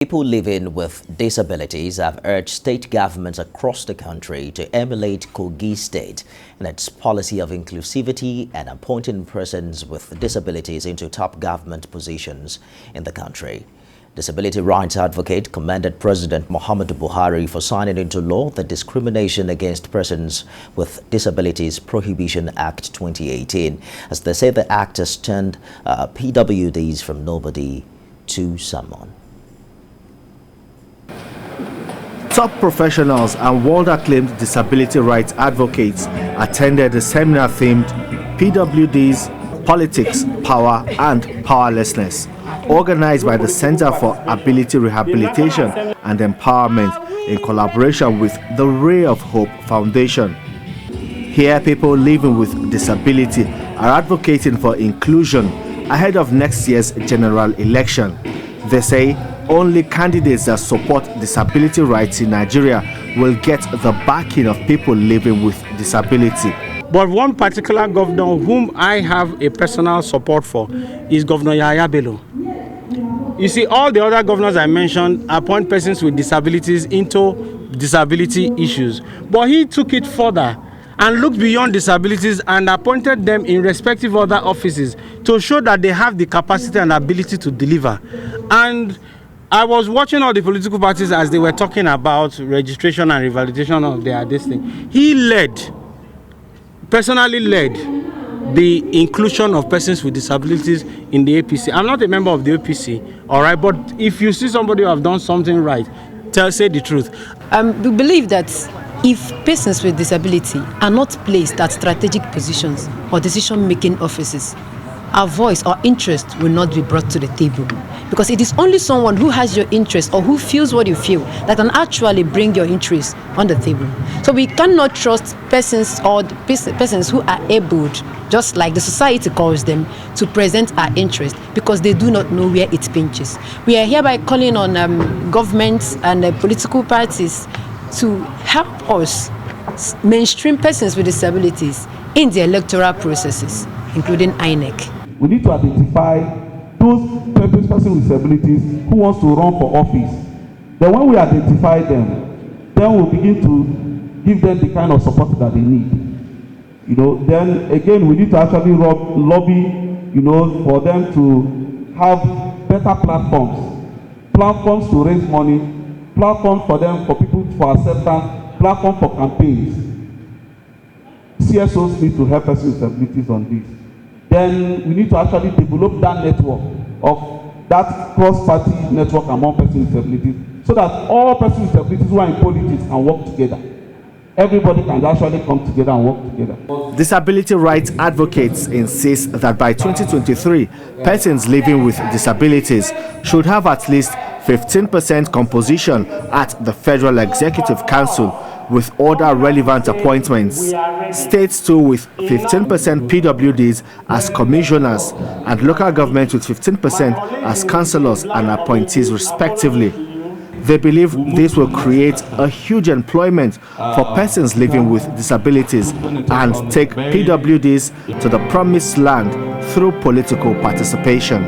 People living with disabilities have urged state governments across the country to emulate Kogi State in its policy of inclusivity and appointing persons with disabilities into top government positions in the country. Disability rights advocate commended President Muhammadu Buhari for signing into law the Discrimination Against Persons with Disabilities Prohibition Act 2018, as they say the act has turned PWDs from nobody to someone. Top professionals and world-acclaimed disability rights advocates attended the seminar themed PWDs, Politics, Power and Powerlessness, organized by the Center for Ability Rehabilitation and Empowerment in collaboration with the Ray of Hope Foundation. Here, people living with disability are advocating for inclusion ahead of next year's general election. They say only candidates that support disability rights in Nigeria will get the backing of people living with disability. But one particular governor whom I have a personal support for is Governor Yahaya Bello. You see, all the other governors I mentioned appoint persons with disabilities into disability issues. But he took it further and looked beyond disabilities and appointed them in respective other offices to show that they have the capacity and ability to deliver. And I was watching all the political parties as they were talking about registration and revalidation of their thing. He personally led the inclusion of persons with disabilities in the APC. I'm not a member of the APC, all right, but if you see somebody who have done something right, say the truth. We believe that if persons with disability are not placed at strategic positions or decision-making offices, our voice or interest will not be brought to the table, because it is only someone who has your interest or who feels what you feel that can actually bring your interest on the table. So we cannot trust persons or persons who are able, just like the society calls them, to present our interest because they do not know where it pinches. We are hereby calling on governments and political parties to help us mainstream persons with disabilities in the electoral processes, including INEC. We need to identify those persons with disabilities who wants to run for office. Then when we identify them, then we'll begin to give them the kind of support that they need. Then again, we need to actually lobby, for them to have better platforms to raise money, platforms for them, for people for acceptance, platform for campaigns. CSOs need to help us with disabilities on this. Then we need to actually develop that network of that cross-party network among persons with disabilities, so that all persons with disabilities who are in politics can work together. Everybody can actually come together and work together. Disability rights advocates insist that by 2023, persons living with disabilities should have at least 15% composition at the Federal Executive Council with other relevant appointments. States too with 15% PWDs as commissioners and local governments with 15% as councillors and appointees respectively. They believe this will create a huge employment for persons living with disabilities and take PWDs to the promised land through political participation.